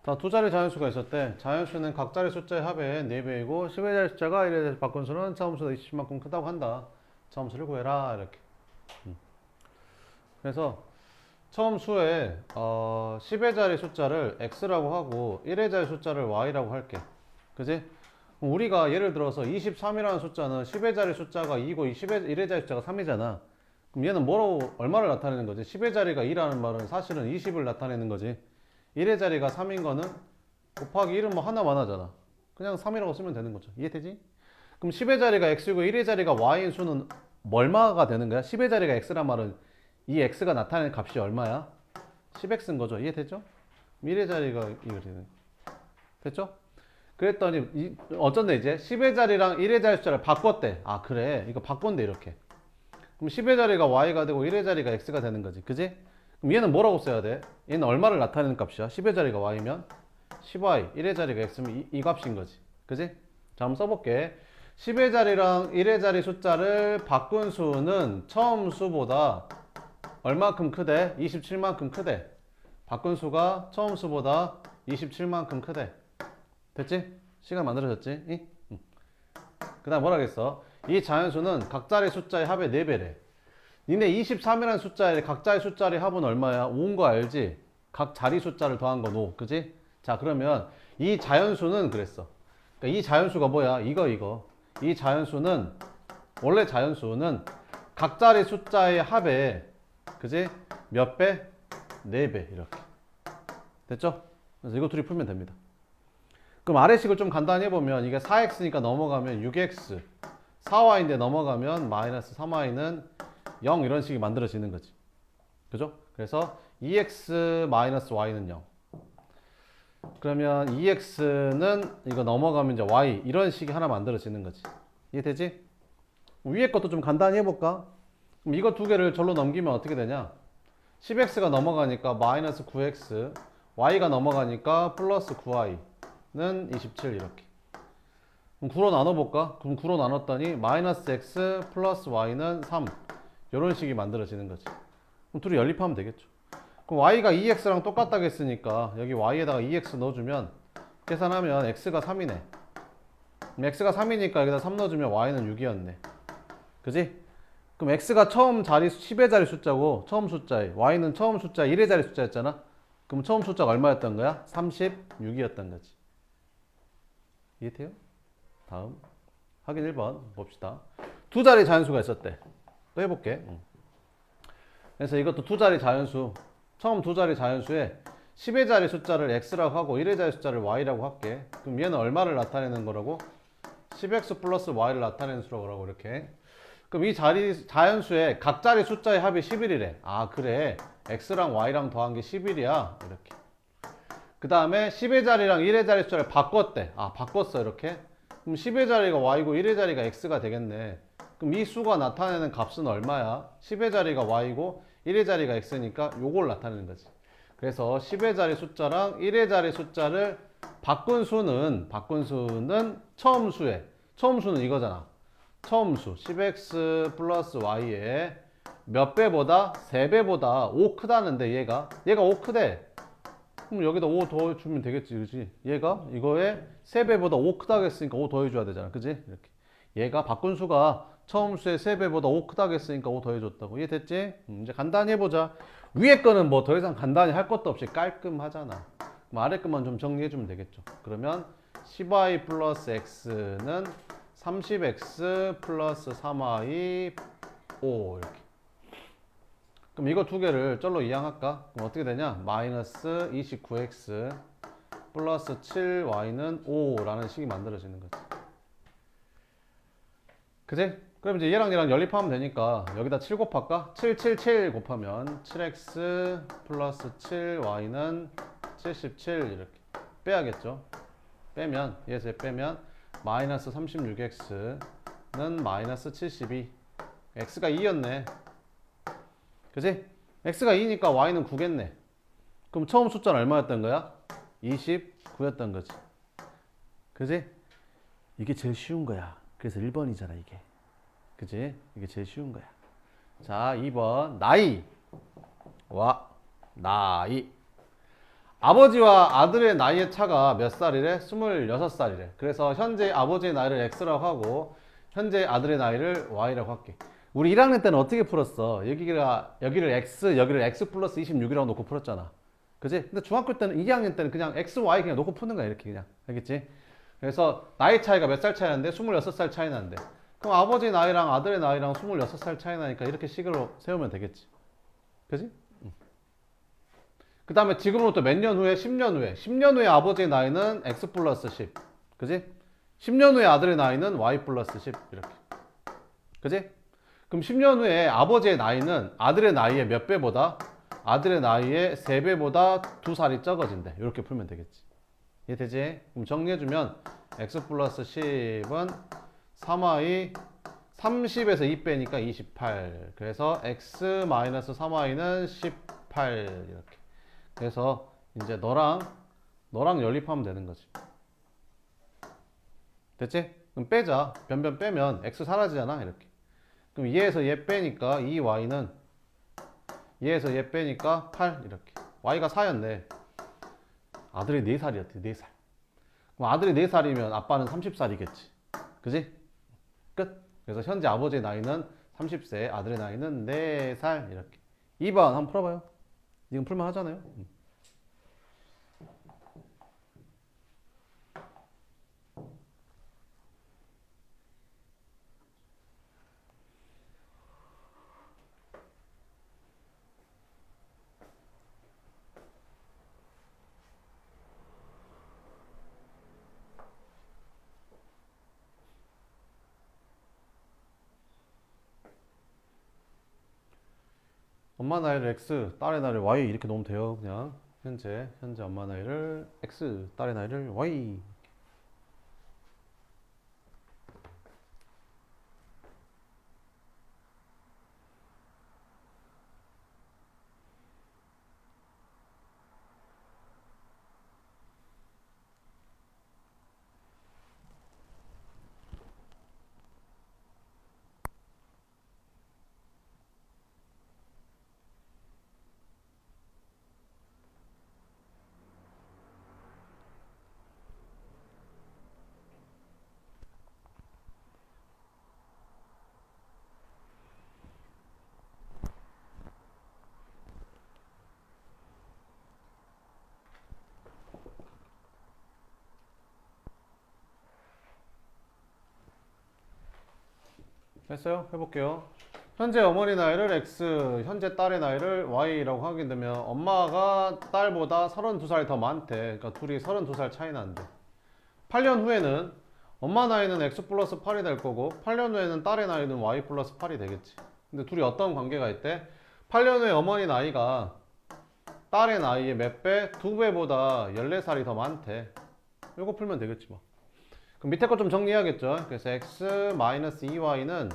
자, 두 자리 자연수가 있었대. 자연수는 각 자리 숫자의 합의 4배이고 10의 자리 숫자가 1의 자리 바꾼수는 처음수보다 20만큼 크다고 한다. 처음수를 구해라 이렇게. 그래서 처음 수에 10의 자리 숫자를 x라고 하고 1의 자리 숫자를 y라고 할게. 그지? 그럼 우리가 예를 들어서 23이라는 숫자는 10의 자리 숫자가 2고 1의 자리 숫자가 3이잖아. 그럼 얘는 뭐로 얼마를 나타내는 거지? 10의 자리가 2라는 말은 사실은 20을 나타내는 거지. 1의 자리가 3인 거는 곱하기 1은 뭐 하나만 하잖아. 그냥 3이라고 쓰면 되는 거죠. 이해되지? 그럼 10의 자리가 x이고 1의 자리가 y인 수는 얼마가 되는 거야? 10의 자리가 x란 말은 이 x가 나타내는 값이 얼마야? 10x인 거죠. 이해되죠? 1의 자리가 이거 되는. 됐죠? 그랬더니 어쩐데 이제 10의 자리랑 1의 자리 숫자를 바꿨대. 아 그래 이거 바꾼대 이렇게. 그럼 10의 자리가 y가 되고 1의 자리가 x가 되는 거지. 그지? 그럼 얘는 뭐라고 써야 돼? 얘는 얼마를 나타내는 값이야? 10의 자리가 y면 10y, 1의 자리가 x면 이 값인 거지. 그지? 자 한번 써볼게. 10의 자리랑 1의 자리 숫자를 바꾼 수는 처음 수보다 얼마큼 크대? 27만큼 크대. 바꾼 수가 처음 수보다 27만큼 크대. 됐지? 시간 만들어졌지? 응. 그 다음 뭐라 그랬어? 이 자연수는 각 자리 숫자의 합의 4배래. 니네 23이라는 숫자의 각 자리 숫자의 합은 얼마야? 5인 거 알지? 각 자리 숫자를 더한 건 5. 그지? 자 그러면 이 자연수는 그랬어. 그러니까 이 자연수가 뭐야? 이거. 이 자연수는 원래 자연수는 각 자리 숫자의 합에 그지? 몇 배? 4배 이렇게. 됐죠? 그래서 이거 둘이 풀면 됩니다. 그럼 아래식을 좀 간단히 해보면 이게 4x니까 넘어가면 6x 4y인데 넘어가면 마이너스 3y는 0 이런 식이 만들어지는 거지. 그죠? 그래서 2x 마이너스 y는 0. 그러면 2x는 이거 넘어가면 이제 y 이런 식이 하나 만들어지는 거지. 이해되지? 위에 것도 좀 간단히 해볼까? 그럼 이거 두 개를 절로 넘기면 어떻게 되냐? 10x가 넘어가니까 마이너스 9x y가 넘어가니까 플러스 9y는 27 이렇게. 그럼 9로 나눠볼까? 그럼 9로 나눴더니 마이너스 x 플러스 y는 3 이런 식이 만들어지는 거지. 그럼 둘이 연립하면 되겠죠. 그럼 y가 2x랑 똑같다고 했으니까 여기 y에다가 2x 넣어주면 계산하면 x가 3이네. 그럼 x가 3이니까 여기다 3 넣어주면 y는 6이었네. 그지? 그럼 x가 처음 자리 10의 자리 숫자고 처음 숫자에 y는 처음 숫자 1의 자리 숫자였잖아. 그럼 처음 숫자가 얼마였던 거야? 36이었던 거지. 이해돼요? 다음 확인 1번 봅시다. 두 자리 자연수가 있었대. 또 해볼게. 그래서 이것도 두 자리 자연수. 처음 두 자리 자연수에 10의 자리 숫자를 x라고 하고 1의 자리 숫자를 y라고 할게. 그럼 얘는 얼마를 나타내는 거라고? 10x 플러스 y를 나타내는 수라고 이렇게. 그럼 이 자리 자연수의 각 자리 숫자의 합이 11이래. 아 그래. x랑 y랑 더한 게 11이야. 이렇게. 그 다음에 10의 자리랑 1의 자리 숫자를 바꿨대. 아 바꿨어 이렇게. 그럼 10의 자리가 y고 1의 자리가 x가 되겠네. 그럼 이 수가 나타내는 값은 얼마야? 10의 자리가 y고 1의 자리가 x니까 요걸 나타내는 거지. 그래서 10의 자리 숫자랑 1의 자리 숫자를 바꾼 수는 처음 수는 이거잖아. 처음 수 10x 플러스 y에 몇 배보다? 3배보다 5 크다는데 얘가 5 크대. 그럼 여기다 5 더해주면 되겠지, 그지? 얘가 이거에 3배보다 5 크다고 했으니까 5 더해줘야 되잖아, 그지? 이렇게. 얘가 바꾼 수가 처음 수의 3배보다 5 크다고 했으니까 5 더해줬다고. 이해됐지? 이제 간단히 해보자. 위에 거는 뭐 더 이상 간단히 할 것도 없이 깔끔하잖아. 그럼 아래 것만 좀 정리해주면 되겠죠. 그러면 10y 플러스 x는 30x 플러스 3y 5 이렇게. 그럼 이거 두 개를 쩔로 이항할까? 그럼 어떻게 되냐? 마이너스 29x 플러스 7y는 5라는 식이 만들어지는 거지. 그지? 그럼 이제 얘랑 연립하면 되니까 여기다 7 곱할까? 7 곱하면 7x 플러스 7y는 77 이렇게 빼야겠죠? 빼면 얘에서 빼면 마이너스 36x는 마이너스 72 x가 2였네. 그지? x가 2니까 y는 9겠네. 그럼 처음 숫자는 얼마였던 거야? 29였던 거지. 그지? 이게 제일 쉬운 거야. 그래서 1번이잖아 이게. 그지? 이게 제일 쉬운 거야. 자 2번 나이. 나이. 아버지와 아들의 나이의 차가 몇 살이래? 26살이래. 그래서 현재 아버지의 나이를 X라고 하고 현재 아들의 나이를 Y라고 할게. 우리 1학년 때는 어떻게 풀었어? 여기를 X, 여기를 X 플러스 26이라고 놓고 풀었잖아. 그지? 근데 중학교 때는 2학년 때는 그냥 X, Y 그냥 놓고 푸는 거야. 이렇게 그냥. 알겠지? 그래서 나이 차이가 몇 살 차이 나는데? 26살 차이 나는데. 그럼 아버지 나이랑 아들의 나이랑 26살 차이 나니까 이렇게 식으로 세우면 되겠지. 그지? 그 다음에 지금으로부터 몇 년 후에? 10년 후에. 10년 후에 아버지의 나이는 X 플러스 10. 그지? 10년 후에 아들의 나이는 Y 플러스 10. 이렇게. 그지? 그럼 10년 후에 아버지의 나이는 아들의 나이의 몇 배보다? 아들의 나이의 3배보다 2살이 적어진대. 이렇게 풀면 되겠지. 이해되지? 그럼 정리해주면 X 플러스 10은 3Y 30에서 2 빼니까 28. 그래서 X 마이너스 3Y는 18. 이렇게. 그래서 이제 너랑 연립하면 되는 거지. 됐지? 그럼 빼자. 변변 빼면 X 사라지잖아. 이렇게. 그럼 얘에서 얘 빼니까 2Y는 얘에서 얘 빼니까 8 이렇게. Y가 4였네. 아들이 4살이었대. 4살. 그럼 아들이 4살이면 아빠는 30살이겠지. 그지? 끝. 그래서 현재 아버지의 나이는 30세, 아들의 나이는 4살 이렇게. 2번 한번 풀어봐요. 지금 풀만 하잖아요. 엄마 나이를 X, 딸의 나이를 Y 이렇게 놓으면 돼요. 그냥 현재 엄마 나이를 X, 딸의 나이를 Y. 됐어요? 해볼게요. 현재 어머니 나이를 X, 현재 딸의 나이를 Y라고 하게 되면 엄마가 딸보다 32살 더 많대. 그러니까 둘이 32살 차이 난대. 8년 후에는 엄마 나이는 X 플러스 8이 될 거고 8년 후에는 딸의 나이는 Y 플러스 8이 되겠지. 근데 둘이 어떤 관계가 있대? 8년 후에 어머니 나이가 딸의 나이의 몇 배? 2배보다 14살이 더 많대. 이거 풀면 되겠지 뭐. 그럼 밑에 거 좀 정리해야겠죠. 그래서 x-2y는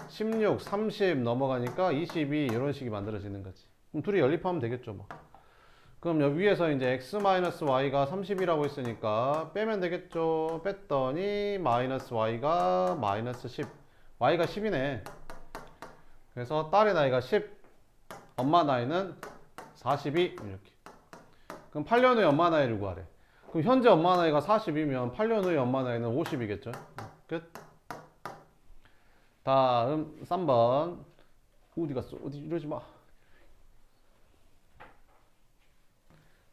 16, 30 넘어가니까 22 이런 식이 만들어지는 거지. 그럼 둘이 연립하면 되겠죠 뭐. 그럼 여기 위에서 이제 x-y가 30이라고 했으니까 빼면 되겠죠. 뺐더니 마이너스 y가 마이너스 10. y가 10이네. 그래서 딸의 나이가 10, 엄마 나이는 42 이렇게. 그럼 8년 후에 엄마 나이를 구하래. 그럼 현재 엄마 나이가 40이면 8년 후에 엄마 나이는 50이겠죠. 끝. 다음 3번. 어디 갔어? 어디 이러지 마.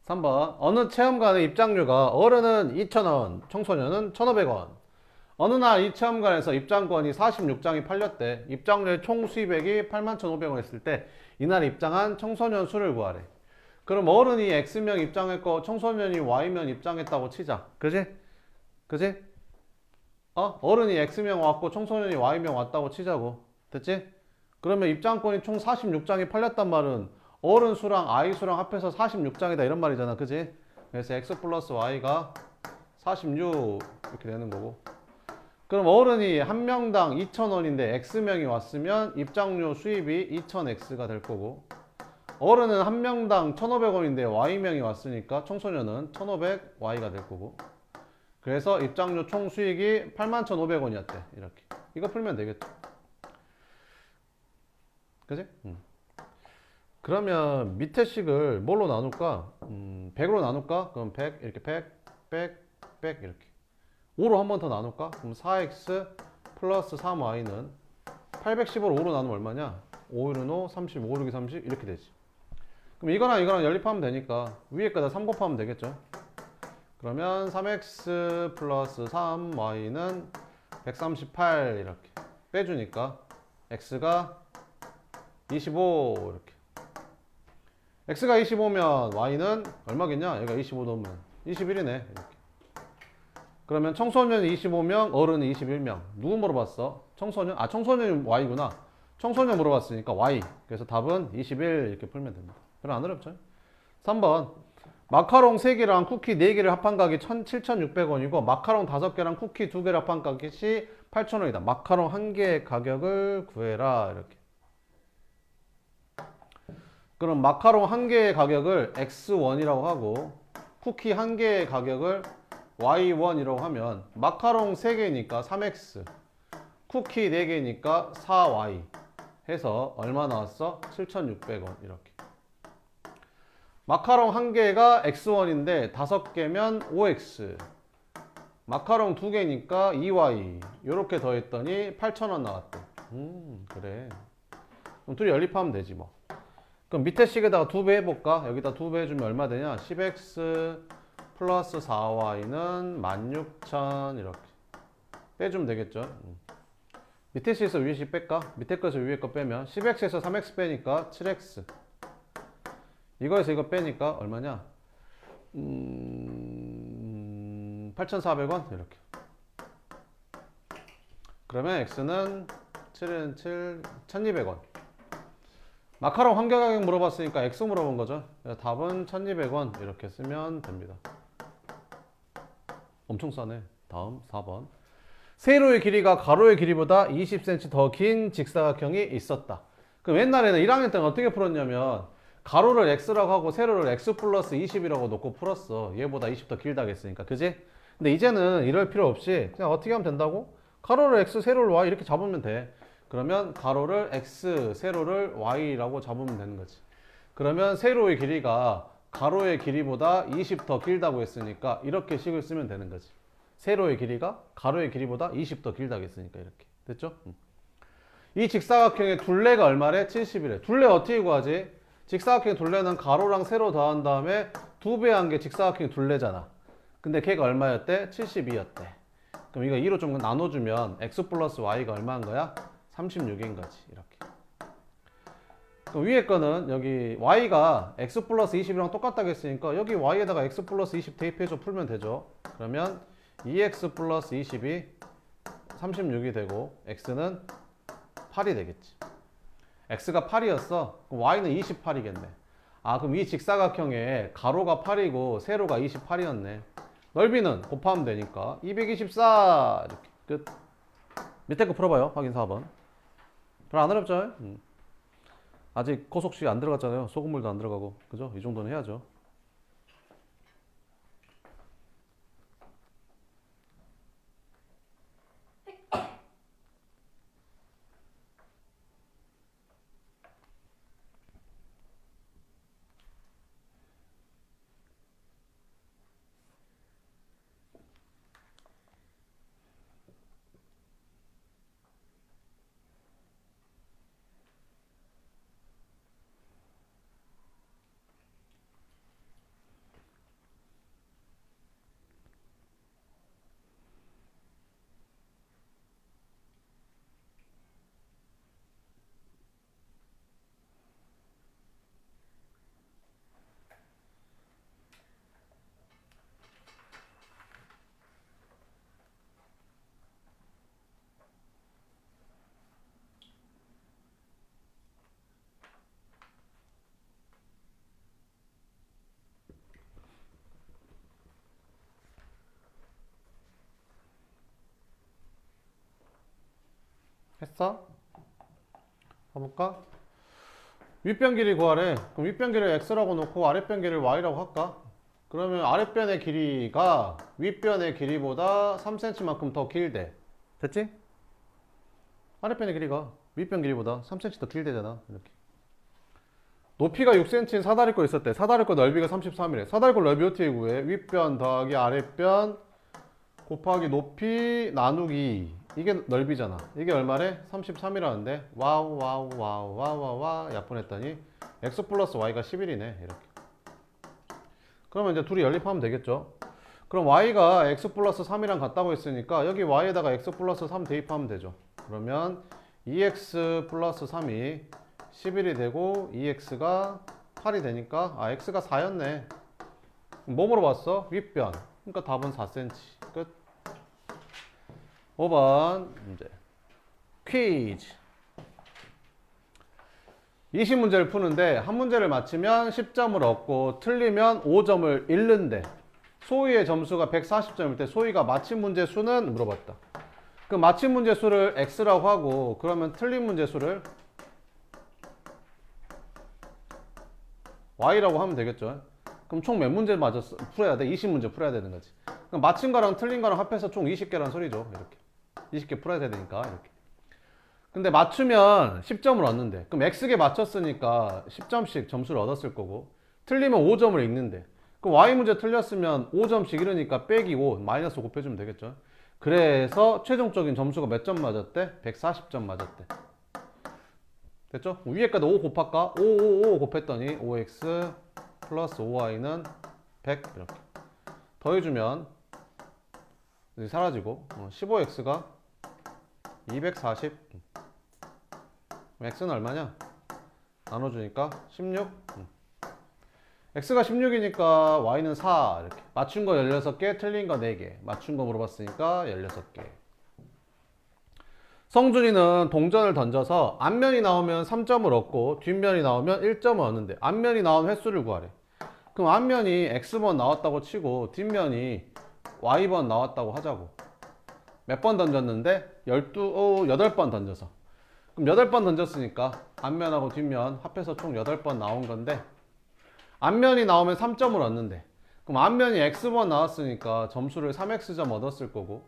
3번. 어느 체험관의 입장료가 어른은 2,000원, 청소년은 1,500원. 어느 날 이 체험관에서 입장권이 46장이 팔렸대. 입장료의 총 수입액이 81,500원 했을 때 이날 입장한 청소년 수를 구하래. 그럼 어른이 X명 입장했고 청소년이 Y명 입장했다고 치자. 그지? 그지? 어른이 X명 왔고 청소년이 Y명 왔다고 치자고. 됐지? 그러면 입장권이 총 46장이 팔렸단 말은 어른 수랑 I 수랑 합해서 46장이다 이런 말이잖아. 그지? 그래서 X 플러스 Y가 46 이렇게 되는 거고. 그럼 어른이 한 명당 2,000원인데 X명이 왔으면 입장료 수입이 2,000X가 될 거고, 어른은 한 명당 1,500원인데 Y명이 왔으니까 청소년은 1,500Y가 될 거고, 그래서 입장료 총 수익이 81,500원이었대. 이렇게. 이거 풀면 되겠죠. 그지? 그러면 밑에 식을 뭘로 나눌까? 100으로 나눌까? 그럼 100 이렇게 100 이렇게 5로 한 번 더 나눌까? 그럼 4x 플러스 3y는 815를 5로 나누면 얼마냐? 5, 1은 5, 30, 5, 6이 30 이렇게 되지. 그럼 이거랑 이거랑 연립하면 되니까 위에 거다 3 곱하면 되겠죠. 그러면 3x 플러스 3y는 138 이렇게 빼주니까 x가 25 이렇게. x가 25면 y는 얼마겠냐? 얘가 25 넣으면 21이네 이렇게. 그러면 청소년이 25명, 어른이 21명. 누구 물어봤어? 청소년? 아, 청소년이 y구나. 청소년 물어봤으니까 y. 그래서 답은 21 이렇게 풀면 됩니다. 별로 안 어렵죠? 3번. 마카롱 3개랑 쿠키 4개를 합한 가격이 7,600원이고 마카롱 5개랑 쿠키 2개를 합한 가격이 8,000원이다. 마카롱 1개의 가격을 구해라. 이렇게. 그럼 마카롱 1개의 가격을 x1이라고 하고 쿠키 1개의 가격을 y1이라고 하면 마카롱 3개니까 3x, 쿠키 4개니까 4y 해서 얼마 나왔어? 7,600원 이렇게. 마카롱 1개가 x1인데 5개면 5x, 마카롱 2개니까 2y 이렇게 더했더니 8,000원 나왔대. 그래. 그럼 둘이 연립하면 되지 뭐. 그럼 밑에 식에다가 2배 해볼까? 여기다 2배 해주면 얼마 되냐? 10x 플러스 4y는 16,000 이렇게 빼주면 되겠죠. 밑에 식에서 위에 식 뺄까? 밑에 거에서 위에 거 빼면 10x에서 3x 빼니까 7x, 이거에서 이거 빼니까 얼마냐? 8,400원 이렇게. 그러면 x는 7은 7, 1,200원. 마카롱 환경 가격 물어봤으니까 x 물어본 거죠. 답은 1,200원 이렇게 쓰면 됩니다. 엄청 싸네. 다음 4번. 세로의 길이가 가로의 길이보다 20cm 더 긴 직사각형이 있었다. 그럼 옛날에는 1학년 때는 어떻게 풀었냐면 가로를 x라고 하고 세로를 x 플러스 20이라고 놓고 풀었어. 얘보다 20 더 길다고 했으니까. 그지? 근데 이제는 이럴 필요 없이 그냥 어떻게 하면 된다고? 가로를 x, 세로를 y 이렇게 잡으면 돼. 그러면 가로를 x, 세로를 y라고 잡으면 되는 거지. 그러면 세로의 길이가 가로의 길이보다 20 더 길다고 했으니까 이렇게 식을 쓰면 되는 거지. 세로의 길이가 가로의 길이보다 20 더 길다고 했으니까 이렇게. 됐죠? 이 직사각형의 둘레가 얼마래? 70이래. 둘레 어떻게 구하지? 직사각형의 둘레는 가로랑 세로 더한 다음에 2배 한 게 직사각형의 둘레잖아. 근데 걔가 얼마였대? 72였대. 그럼 이거 2로 좀 나눠주면 x 플러스 y가 얼마인 거야? 36인 거지. 이렇게. 그럼 위에 거는 여기 y가 x 플러스 20이랑 똑같다고 했으니까 여기 y에다가 x 플러스 20 대입해서 풀면 되죠. 그러면 2x 플러스 20이 36이 되고 x는 8이 되겠지. x가 8이었어. 그럼 y는 28이겠네. 아, 그럼 이 직사각형에 가로가 8이고 세로가 28이었네. 넓이는 곱하면 되니까 224 이렇게 끝. 밑에 거 풀어봐요. 확인 4번. 별로 안 어렵죠? 아직 고속식 안 들어갔잖아요. 소금물도 안 들어가고. 그죠? 이 정도는 해야죠. 했어? 가볼까? 윗변 길이 구하래. 그럼 윗변 길이를 x라고 놓고 아랫변 길이를 y라고 할까? 그러면 아랫변의 길이가 윗변의 길이보다 3cm만큼 더 길대. 됐지? 아랫변의 길이가 윗변 길이보다 3cm 더 길대잖아. 이렇게. 높이가 6cm인 사다리 거 있었대. 사다리 거 넓이가 33이래. 사다리 거 넓이 어떻게 구해? 윗변 더하기 아랫변 곱하기 높이 나누기. 이게 넓이잖아. 이게 얼마래? 33이라는데 와우 와우 와우 와우 와우 와 약분했더니 x 플러스 y가 11이네. 이렇게. 그러면 이제 둘이 연립하면 되겠죠. 그럼 y가 x 플러스 3이랑 같다고 했으니까 여기 y에다가 x 플러스 3 대입하면 되죠. 그러면 2x 플러스 3이 11이 되고 2x가 8이 되니까 x가 4였네. 뭐 물어봤어? 윗변. 그러니까 답은 4cm. 끝. 5번 문제. 퀴즈. 20문제를 푸는데 한 문제를 맞히면 10점을 얻고 틀리면 5점을 잃는데 소희의 점수가 140점일 때 소희가 맞힌 문제 수는 물어봤다. 그 맞힌 문제 수를 x라고 하고 그러면 틀린 문제 수를 y라고 하면 되겠죠. 그럼 총 몇 문제 맞았어? 풀어야 돼? 20문제 풀어야 되는 거지. 그럼 맞힌 거랑 틀린 거랑 합해서 총 20개란 소리죠. 이렇게 20개 풀어야 되니까 이렇게. 근데 맞추면 10점을 얻는데 그럼 x개 맞췄으니까 10점씩 점수를 얻었을 거고 틀리면 5점을 잃는데 그럼 y 문제 틀렸으면 5점씩 잃으니까 빼기 5 마이너스 5 곱해주면 되겠죠. 그래서 최종적인 점수가 몇 점 맞았대? 140점 맞았대. 됐죠? 위에까지 5 곱할까? 5 곱했더니 5x 플러스 5y는 100 이렇게 더해주면 사라지고 15x가 240 x는 얼마냐? 나눠주니까 16 x가 16이니까 y는 4 이렇게 맞춘 거 16개 틀린 거 4개 맞춘 거 물어봤으니까 16개. 성준이는 동전을 던져서 앞면이 나오면 3점을 얻고 뒷면이 나오면 1점을 얻는데 앞면이 나온 횟수를 구하래. 그럼 앞면이 x번 나왔다고 치고 뒷면이 y번 나왔다고 하자고. 몇 번 던졌는데 8번 던져서 그럼 8번 던졌으니까 앞면하고 뒷면 합해서 총 8번 나온 건데 앞면이 나오면 3점을 얻는데 그럼 앞면이 x번 나왔으니까 점수를 3x점 얻었을 거고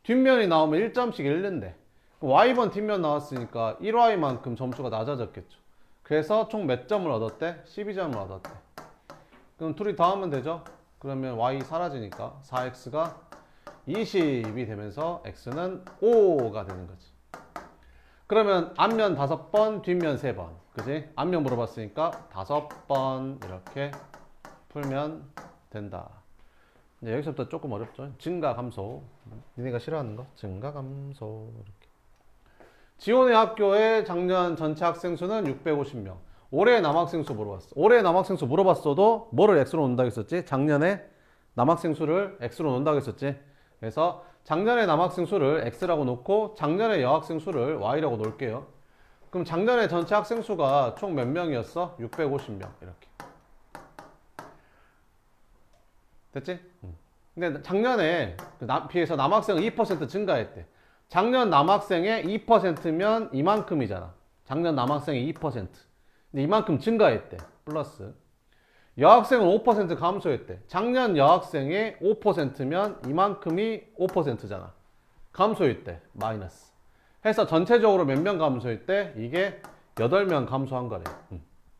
뒷면이 나오면 1점씩 잃는데 y번 뒷면 나왔으니까 1y만큼 점수가 낮아졌겠죠. 그래서 총 몇 점을 얻었대? 12점을 얻었대. 그럼 둘이 더하면 되죠. 그러면 y 사라지니까 4x가 20이 되면서 x는 5가 되는 거지. 그러면 앞면 5번, 뒷면 3번. 그지? 앞면 물어봤으니까 5번 이렇게 풀면 된다. 이제 여기서부터 조금 어렵죠. 증가 감소. 니네가 싫어하는 거? 증가 감소. 이렇게. 지원의 학교의 작년 전체 학생 수는 650명. 올해 남학생 수 물어봤어. 올해 남학생 수 물어봤어도 뭐를 x로 놓는다고 했었지? 작년에 남학생 수를 x로 놓는다고 했었지. 그래서 작년에 남학생 수를 x라고 놓고 작년에 여학생 수를 y라고 놓을게요. 그럼 작년에 전체 학생 수가 총 몇 명이었어? 650명 이렇게. 됐지? 근데 작년에 비해서 남학생은 2% 증가했대. 작년 남학생의 2%면 이만큼이잖아. 작년 남학생의 2%. 근데 이만큼 증가했대. 플러스. 여학생은 5% 감소했대. 작년 여학생의 5%면 이만큼이 5%잖아. 감소했대. 마이너스. 해서 전체적으로 몇 명 감소했대? 이게 8명 감소한 거래.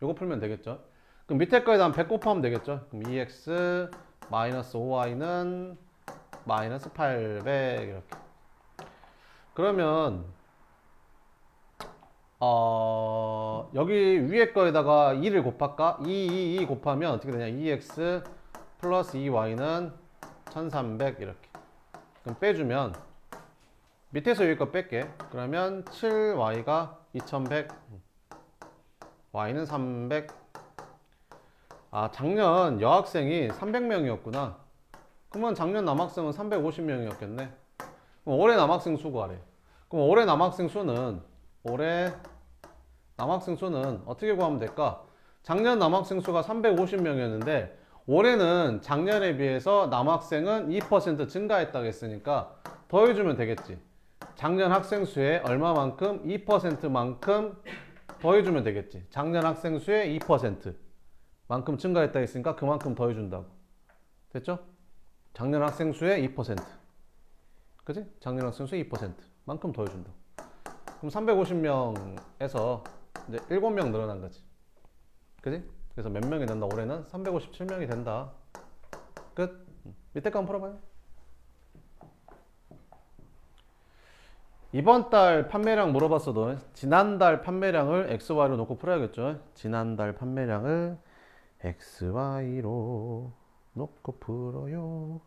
요거 풀면 되겠죠? 그럼 밑에 거에다 한 100 곱하면 되겠죠? 그럼 2x 마이너스 5y는 마이너스 800 이렇게. 그러면 여기 위에 거에다가 2를 곱할까? 2 곱하면 어떻게 되냐? 2x 플러스 2y는 1300 이렇게. 그럼 빼주면 밑에서 위에 거 뺄게. 그러면 7y가 2100 y는 300. 아, 작년 여학생이 300명이었구나. 그러면 작년 남학생은 350명이었겠네. 그럼 올해 남학생 수 구하래. 그럼 올해 남학생 수는 어떻게 구하면 될까? 작년 남학생 수가 350명이었는데 올해는 작년에 비해서 남학생은 2% 증가했다고 했으니까 더해주면 되겠지. 작년 학생 수의 얼마만큼? 2%만큼 더해주면 되겠지. 작년 학생 수의 2%만큼 증가했다고 했으니까 그만큼 더해준다고. 됐죠? 작년 학생 수의 2%. 그치? 작년 학생 수의 2%만큼 더해준다고. 그럼 350명에서 이제 7명 늘어난 거지. 그지? 그래서 몇 명이 된다? 올해는 357명이 된다. 끝. 밑에 거 한번 풀어봐요. 이번 달 판매량 물어봤어도 지난달 판매량을 XY로 놓고 풀어야겠죠. 지난달 판매량을 XY로 놓고 풀어요.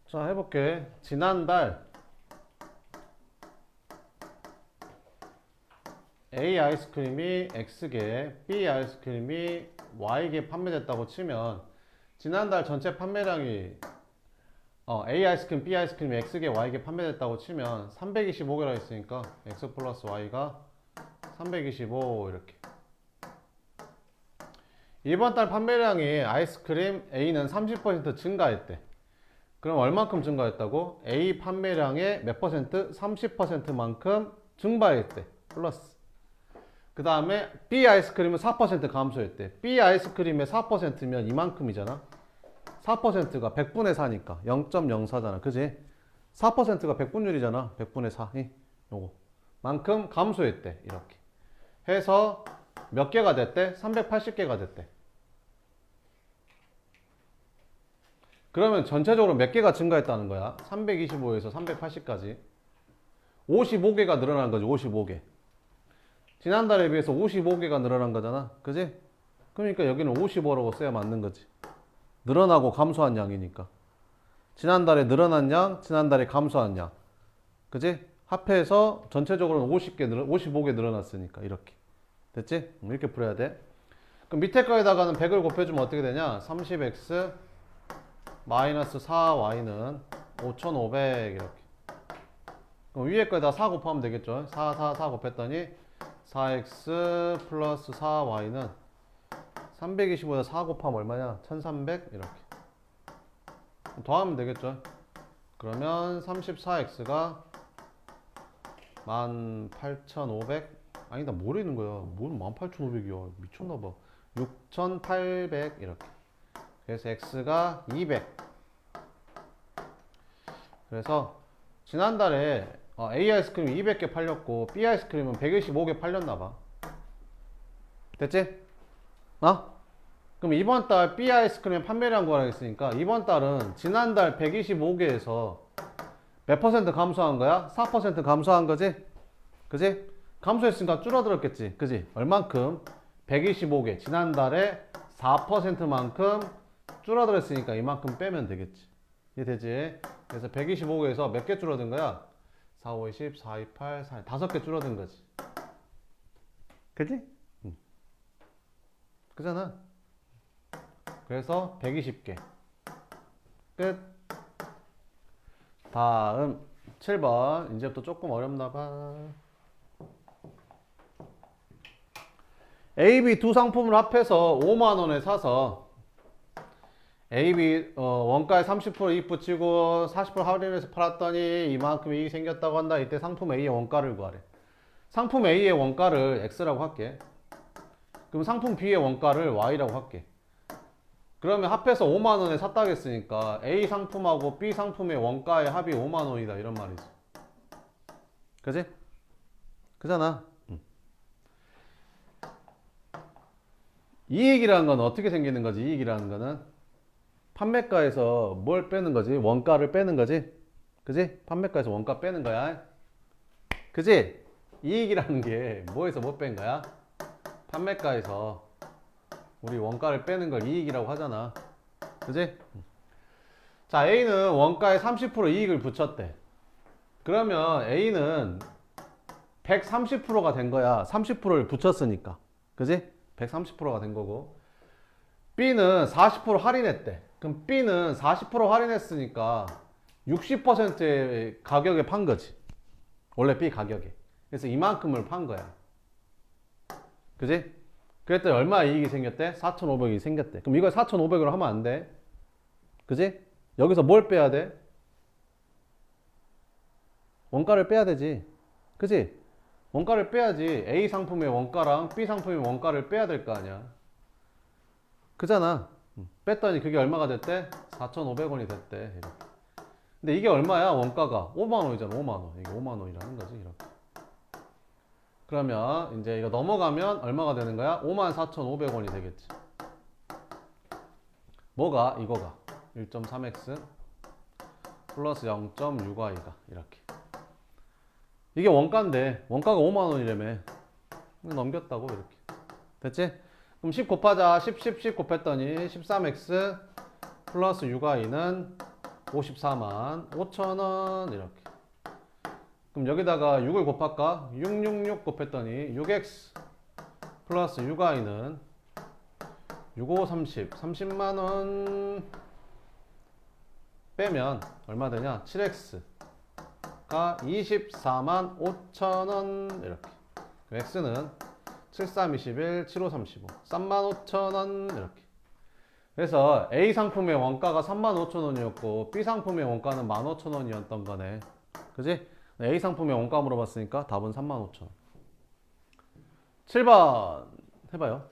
자, 해볼게. 지난달 A 아이스크림이 X개, B 아이스크림이 Y개 판매됐다고 치면 지난달 전체 판매량이 A 아이스크림, B 아이스크림이 X개, Y개 판매됐다고 치면 325개라 했으니까 X 플러스 Y가 325 이렇게. 이번 달 판매량이 아이스크림 A는 30% 증가했대. 그럼 얼만큼 증가했다고? A 판매량의 몇 퍼센트? 30%만큼 증가했대. 플러스. 그 다음에 B 아이스크림은 4% 감소했대. B 아이스크림의 4%면 이만큼이잖아. 4%가 100분의 4니까 0.04잖아. 그지? 4%가 100분율이잖아. 100분의 4. 요거. 만큼 감소했대. 이렇게. 해서 몇 개가 됐대? 380개가 됐대. 그러면 전체적으로 몇 개가 증가했다는 거야? 325에서 380까지 55개가 늘어난 거지. 55개. 지난달에 비해서 55개가 늘어난 거잖아. 그지? 그러니까 여기는 55라고 써야 맞는 거지. 늘어나고 감소한 양이니까. 지난달에 늘어난 양, 지난달에 감소한 양. 그지? 합해서 전체적으로는 55개 늘어났으니까 이렇게. 됐지? 이렇게 풀어야 돼. 그럼 밑에 거에다가는 100을 곱해주면 어떻게 되냐? 30x 마이너스 4y는 5500 이렇게. 그럼 위에 거에다 4 곱하면 되겠죠? 4 곱했더니 4x 플러스 4y는 325에다 4 곱하면 얼마냐? 1300 이렇게. 더하면 되겠죠? 그러면 34x가 18500 아니다, 모르는 거야. 뭔 18500이야. 미쳤나봐. 6800 이렇게. 그래서 x가 200. 그래서 지난달에 A 아이스크림 200개 팔렸고 B 아이스크림은 125개 팔렸나봐. 됐지? 그럼 이번 달 B 아이스크림 판매량 구하라 했으니까 이번 달은 지난달 125개에서 몇 퍼센트 감소한 거야? 4% 감소한 거지? 그지? 감소했으니까 줄어들었겠지? 그지? 얼만큼? 125개. 지난달에 4%만큼 줄어들었으니까 이만큼 빼면 되겠지. 이해되지? 그래서 125개에서 몇 개 줄어든 거야? 4, 5, 20, 4, 2, 8, 4, 5개 줄어든 거지. 그지? 응. 그잖아. 그래서 120개. 끝. 다음 7번. 이제부터 조금 어렵나봐. A, B 두 상품을 합해서 5만원에 사서 A, B 원가에 30% 이익 붙이고 40% 할인해서 팔았더니 이만큼 이익이 생겼다고 한다. 이때 상품 A의 원가를 구하래. 상품 A의 원가를 X라고 할게. 그럼 상품 B의 원가를 Y라고 할게. 그러면 합해서 5만 원에 샀다고 했으니까 A 상품하고 B 상품의 원가의 합이 5만 원이다 이런 말이지. 그지? 그잖아. 이익이라는 건 어떻게 생기는 거지? 이익이라는 거는 판매가에서 뭘 빼는 거지? 원가를 빼는 거지? 그지? 판매가에서 원가 빼는 거야. 그지? 이익이라는 게 뭐에서 뭐 뺀 거야? 판매가에서 우리 원가를 빼는 걸 이익이라고 하잖아. 그지? 자, A는 원가에 30% 이익을 붙였대. 그러면 A는 130%가 된 거야. 30%를 붙였으니까. 그지? 130%가 된 거고. B는 40% 할인했대. 그럼 B는 40% 할인했으니까 60%의 가격에 판 거지. 원래 B 가격에. 그래서 이만큼을 판 거야. 그지? 그랬더니 얼마 이익이 생겼대? 4,500이 생겼대. 그럼 이걸 4,500으로 하면 안 돼. 그지? 여기서 뭘 빼야 돼? 원가를 빼야 되지. 그지? 원가를 빼야지. A 상품의 원가랑 B 상품의 원가를 빼야 될 거 아니야. 그잖아. 뺐더니 그게 얼마가 됐대? 4,500원이 됐대. 이렇게. 근데 이게 얼마야? 원가가 5만 원이잖아. 5만 원. 이게 5만 원이라는 거지. 이렇게. 그러면 이제 이거 넘어가면 얼마가 되는 거야? 54,500원이 되겠지. 뭐가? 이거가 1.3x 플러스 0.6y가 이렇게. 이게 원가인데 원가가 5만 원이라며. 넘겼다고 이렇게. 됐지? 그럼 10 곱하자. 10 곱했더니 13x 플러스 6y는 54만 5천 원 이렇게. 그럼 여기다가 6을 곱할까? 666 곱했더니 6x 플러스 6y는 65, 30, 30만 원 빼면 얼마 되냐? 7x가 24만 5천 원 이렇게. x는 73, 21, 75, 35 3만 5천 원 이렇게. 그래서 A 상품의 원가가 3만 5천 원이었고 B 상품의 원가는 15,000원이었던 거네. 그지? A 상품의 원가 물어봤으니까 답은 35,000원. 7번 해봐요.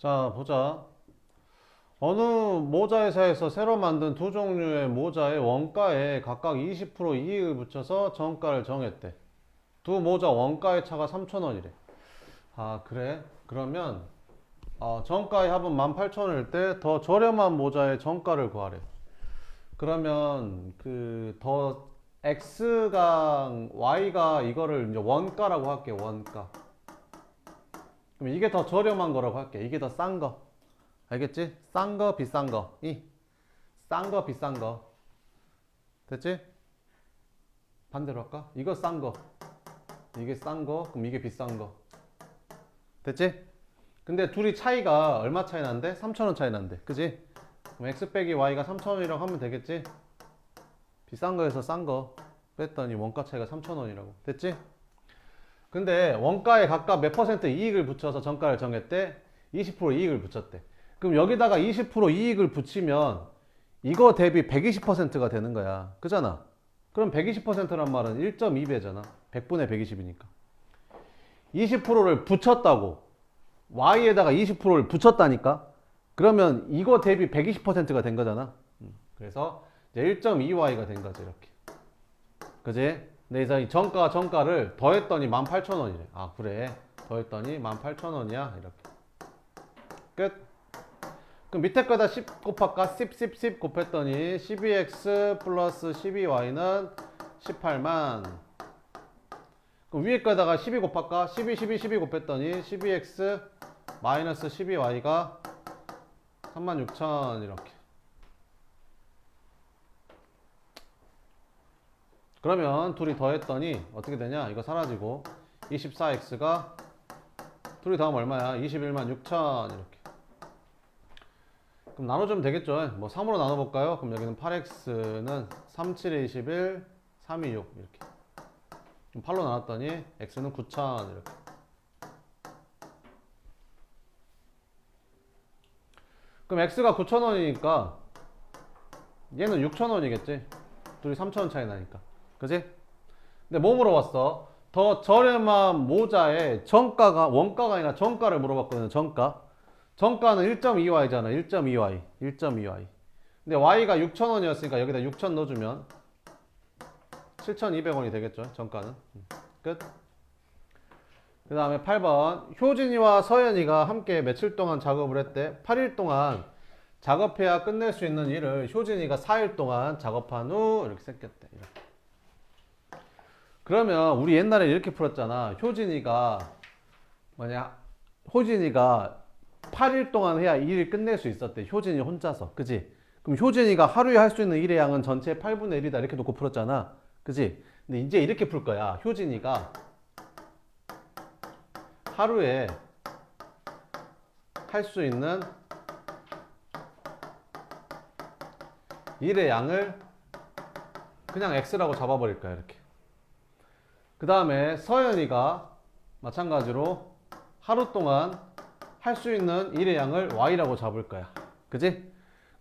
자, 보자. 어느 모자 회사에서 새로 만든 두 종류의 모자의 원가에 각각 20% 이익을 붙여서 정가를 정했대. 두 모자 원가의 차가 3,000원이래. 아, 그래? 그러면 정가의 합은 18,000원일 때 더 저렴한 모자의 정가를 구하래. 그러면 더 x가 y가 이거를 이제 원가라고 할게. 원가. 그럼 이게 더 저렴한 거라고 할게. 이게 더 싼 거. 알겠지? 싼 거, 비싼 거. 싼 거, 비싼 거. 됐지? 반대로 할까? 이거 싼 거. 이게 싼 거. 그럼 이게 비싼 거. 됐지? 근데 둘이 차이가 얼마 차이 난대? 3,000원 차이 난대. 그지? 그럼 x 빼기 y가 3,000원이라고 하면 되겠지? 비싼 거에서 싼 거 뺐더니 원가 차이가 3,000원이라고. 됐지? 근데 원가에 각각 몇 퍼센트 이익을 붙여서 정가를 정했대? 20% 이익을 붙였대. 그럼 여기다가 20% 이익을 붙이면 이거 대비 120%가 되는 거야. 그잖아? 그럼 120%란 말은 1.2배잖아. 100분의 120이니까. 20%를 붙였다고. y에다가 20%를 붙였다니까? 그러면 이거 대비 120%가 된 거잖아. 그래서 이제 1.2y가 된 거지, 이렇게. 그지? 근데 이제 이 정가를 더했더니 18,000원이래. 아, 그래. 더했더니 18,000원이야. 이렇게. 끝. 그럼 밑에 거다 10 곱할까? 10 곱했더니 12x 플러스 12y는 18만. 그럼 위에 거다가 12 곱할까? 12 곱했더니 12x 마이너스 12y가 36,000 이렇게. 그러면 둘이 더했더니 어떻게 되냐? 이거 사라지고 24x가 둘이 더하면 얼마야? 21만 6천 이렇게. 그럼 나눠주면 되겠죠? 뭐 3으로 나눠볼까요? 그럼 여기는 8x는 3, 7에 21, 3, 2, 6 이렇게. 그럼 8로 나눴더니 x는 9천 이렇게. 그럼 x가 9,000원이니까 얘는 6,000원이겠지? 둘이 3,000원 차이 나니까. 그지? 근데 뭐 물어봤어? 더 저렴한 모자의 정가가, 원가가 아니라 정가를 물어봤거든요. 정가. 정가는 1.2y잖아. 1.2y. 1.2y. 근데 y가 6,000원이었으니까 여기다 6,000 넣어주면 7,200원이 되겠죠. 정가는. 끝. 그 다음에 8번. 효진이와 서연이가 함께 며칠 동안 작업을 했대? 8일 동안 작업해야 끝낼 수 있는 일을 효진이가 4일 동안 작업한 후 이렇게 생겼대. 이렇게. 그러면 우리 옛날에 이렇게 풀었잖아. 효진이가 8일 동안 해야 일을 끝낼 수 있었대. 효진이 혼자서. 그지? 그럼 효진이가 하루에 할 수 있는 일의 양은 전체 8분의 1이다. 이렇게 놓고 풀었잖아. 그지? 근데 이제 이렇게 풀 거야. 효진이가 하루에 할 수 있는 일의 양을 그냥 x라고 잡아버릴 거야. 이렇게. 그 다음에 서연이가 마찬가지로 하루 동안 할 수 있는 일의 양을 y라고 잡을 거야. 그지?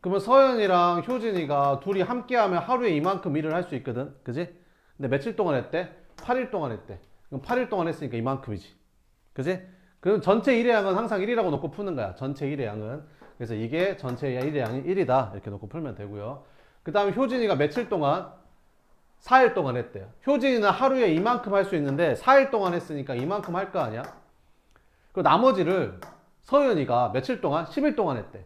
그러면 서연이랑 효진이가 둘이 함께 하면 하루에 이만큼 일을 할 수 있거든. 그지? 근데 며칠 동안 했대? 8일 동안 했대. 그럼 8일 동안 했으니까 이만큼이지. 그지? 그럼 전체 일의 양은 항상 1이라고 놓고 푸는 거야. 전체 일의 양은. 그래서 이게 전체 일의 양이 1이다. 이렇게 놓고 풀면 되고요. 그 다음에 효진이가 며칠 동안? 4일 동안 했대요. 효진이는 하루에 이만큼 할 수 있는데 4일 동안 했으니까 이만큼 할 거 아니야? 그리고 나머지를 서연이가 며칠 동안? 10일 동안 했대.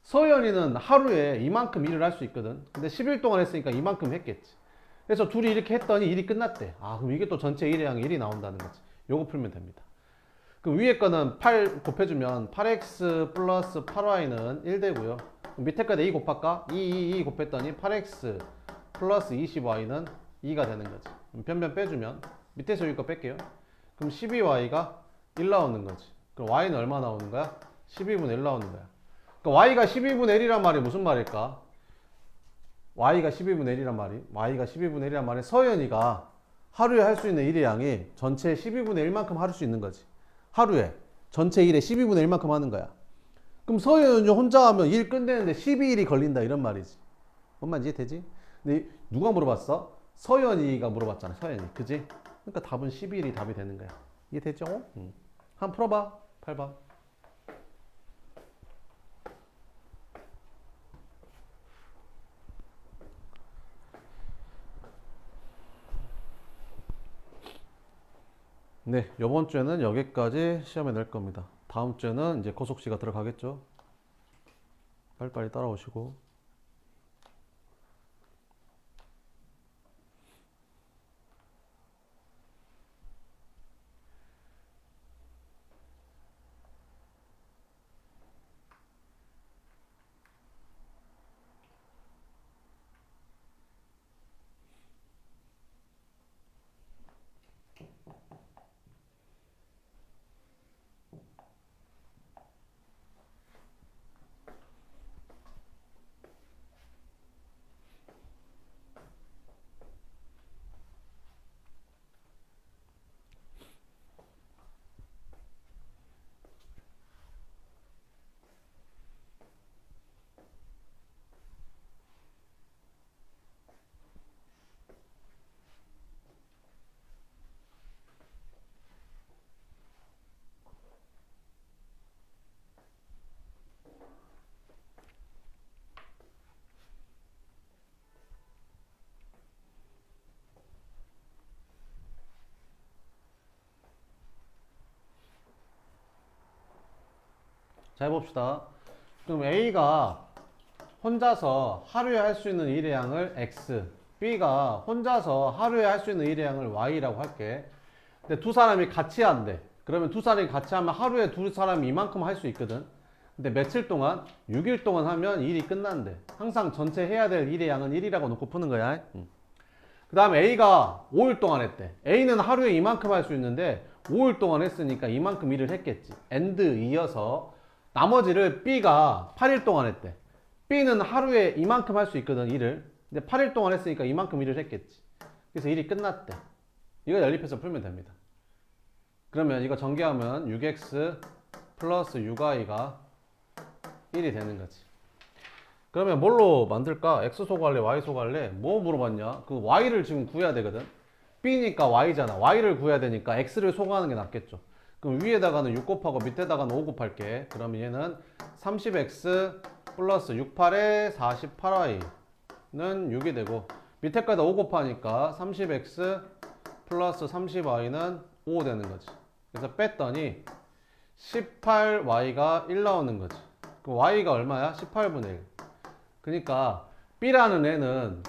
서연이는 하루에 이만큼 일을 할 수 있거든. 근데 10일 동안 했으니까 이만큼 했겠지. 그래서 둘이 이렇게 했더니 일이 끝났대. 아, 그럼 이게 또 전체 일의 양이 1이 나온다는 거지. 요거 풀면 됩니다. 그 위에 거는 8 곱해주면 8x 플러스 8y는 1 되고요. 밑에 거에 2 곱할까? 2 곱했더니 8x 플러스 20y는 2가 되는 거지. 변변 빼주면 밑에서 여기 거 뺄게요. 그럼 12y가 1 나오는 거지. 그럼 y는 얼마 나오는 거야? 12분의 1 나오는 거야. 그러니까 y가 12분의 1이란 말이 무슨 말일까? y가 12분의 1이란 말이 서연이가 하루에 할 수 있는 일의 양이 전체 12분의 1만큼 할 수 있는 거지. 하루에 전체 일의 12분의 1만큼 하는 거야. 그럼 서연이 혼자 하면 일 끝내는데 12일이 걸린다 이런 말이지. 뭔 말인지 이해되지? 근데 누가 물어봤어? 서연이가 물어봤잖아. 서연이. 그지? 그러니까 답은 12일이 답이 되는 거야. 이해됐죠? 한번 풀어봐. 8번. 네, 이번 주에는 여기까지 시험에 낼 겁니다. 다음 주에는 이제 고속시가 들어가겠죠. 빨리빨리 따라오시고. 자, 해봅시다. 그럼 A가 혼자서 하루에 할 수 있는 일의 양을 X, B가 혼자서 하루에 할 수 있는 일의 양을 Y라고 할게. 근데 두 사람이 같이 한대. 그러면 두 사람이 같이 하면 하루에 두 사람이 이만큼 할 수 있거든. 근데 며칠 동안? 6일 동안 하면 일이 끝난대. 항상 전체 해야 될 일의 양은 1이라고 놓고 푸는 거야. 그 다음에 A가 5일 동안 했대. A는 하루에 이만큼 할 수 있는데 5일 동안 했으니까 이만큼 일을 했겠지. and 이어서 나머지를 B가 8일 동안 했대. B는 하루에 이만큼 할 수 있거든, 일을. 근데 8일 동안 했으니까 이만큼 일을 했겠지. 그래서 일이 끝났대. 이거 연립해서 풀면 됩니다. 그러면 이거 전개하면 6x 플러스 6y가 1이 되는 거지. 그러면 뭘로 만들까? x 소구할래? y 소구할래? 뭐 물어봤냐? 그 y를 지금 구해야 되거든. b니까 y잖아. y를 구해야 되니까 x를 소구하는 게 낫겠죠. 그럼 위에다가는 6 곱하고 밑에다가는 5 곱할게. 그러면 얘는 30x 플러스 68에 48y는 6이 되고, 밑에까지 5 곱하니까 30x 플러스 30y는 5 되는 거지. 그래서 뺐더니 18y가 1 나오는 거지. 그럼 y가 얼마야? 18분의 1. 그러니까 B라는 애는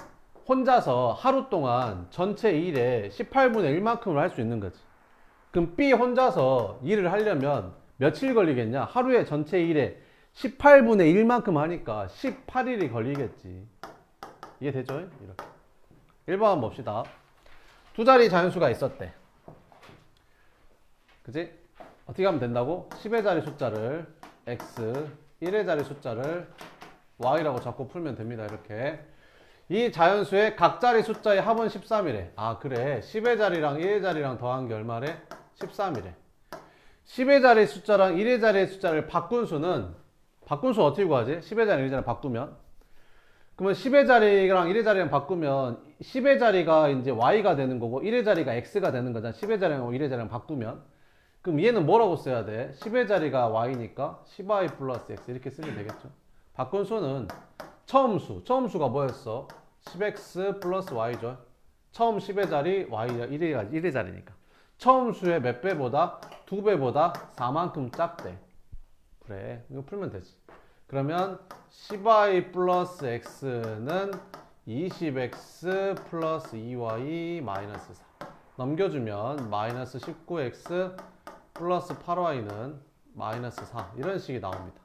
혼자서 하루 동안 전체 일에 18분의 1만큼을 할 수 있는 거지. 그럼 B 혼자서 일을 하려면 며칠 걸리겠냐? 하루에 전체 일에 18분의 1만큼 하니까 18일이 걸리겠지. 이해되죠? 이렇게. 1번 한번 봅시다. 두 자리 자연수가 있었대. 그지? 어떻게 하면 된다고? 10의 자리 숫자를 x, 1의 자리 숫자를 y라고 잡고 풀면 됩니다. 이렇게. 이 자연수의 각 자리 숫자의 합은 13이래. 아, 그래. 10의 자리랑 1의 자리랑 더한 게 얼마래? 13이래. 10의 자리 숫자랑 1의 자리 숫자를 바꾼 수는, 바꾼 수 어떻게 구하지? 10의 자리, 1의 자리 바꾸면. 그러면 10의 자리랑 1의 자리랑 바꾸면 10의 자리가 이제 y가 되는 거고 1의 자리가 x가 되는 거잖아. 10의 자리랑 1의 자리랑 바꾸면. 그럼 얘는 뭐라고 써야 돼? 10의 자리가 y니까 10y 플러스 x 이렇게 쓰면 되겠죠. 바꾼 수는 처음 수가 뭐였어? 10x 플러스 y죠. 처음 10의 자리 y 1의 자리니까. 처음 수의 몇 배보다? 2배보다 4만큼 작대. 그래, 이거 풀면 되지. 그러면 10y 플러스 x는 20x 플러스 2y 마이너스 4. 넘겨주면 마이너스 19x 플러스 8y는 마이너스 4. 이런 식이 나옵니다.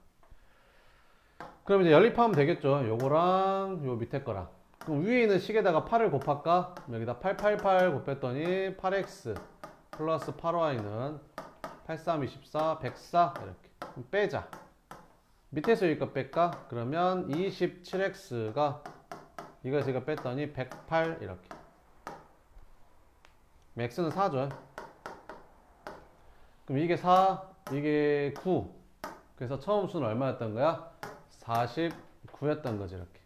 그럼 이제 연립하면 되겠죠. 요거랑 요 밑에 거랑. 그럼 위에 있는 식에다가 8을 곱할까? 여기다 888 곱했더니 8x 플러스 8y는 83, 24, 104 이렇게. 그럼 빼자. 밑에서 이거 뺄까? 그러면 27x가 이거 제가 뺐더니 108 이렇게. x는 4죠. 그럼 이게 4, 이게 9. 그래서 처음 수는 얼마였던 거야? 49였던 거지, 이렇게.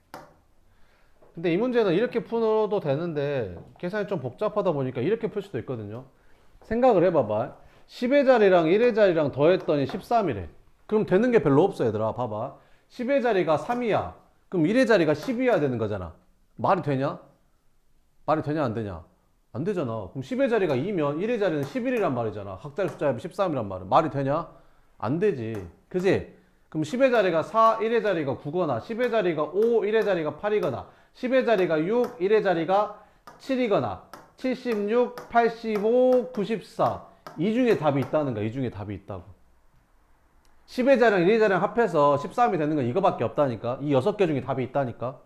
근데 이 문제는 이렇게 풀어도 되는데 계산이 좀 복잡하다 보니까 이렇게 풀 수도 있거든요. 생각을 해봐봐. 10의 자리랑 1의 자리랑 더했더니 13이래. 그럼 되는 게 별로 없어, 얘들아. 봐봐. 10의 자리가 3이야. 그럼 1의 자리가 10이어야 되는 거잖아. 말이 되냐? 말이 되냐, 안 되냐? 안 되잖아. 그럼 10의 자리가 2면 1의 자리는 11이란 말이잖아. 각자리 숫자에 13이란 말은. 말이 되냐? 안 되지. 그지? 그럼 10의 자리가 4, 1의 자리가 9거나 10의 자리가 5, 1의 자리가 8이거나 10의 자리가 6, 1의 자리가 7이거나 76, 85, 94 이 중에 답이 있다는 거야. 이 중에 답이 있다고. 10의 자리랑 1의 자리랑 합해서 13이 되는 건 이거밖에 없다니까. 이 6개 중에 답이 있다니까.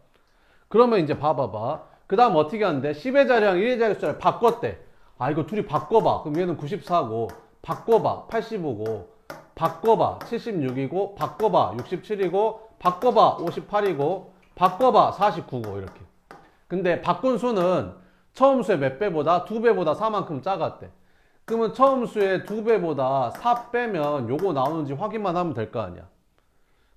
그러면 이제 봐봐봐. 그 다음 어떻게 하는데 10의 자리랑 1의 자리 숫자를 바꿨대. 아 이거 둘이 바꿔봐. 그럼 얘는 94고 바꿔봐 85고 바꿔봐 76이고 바꿔봐 67이고 바꿔봐 58이고 바꿔봐 49고 이렇게. 근데 바꾼 수는 처음 수의 몇 배보다 2배보다 4만큼 작았대. 그러면 처음 수의 2배보다 4 빼면 요거 나오는지 확인만 하면 될 거 아니야.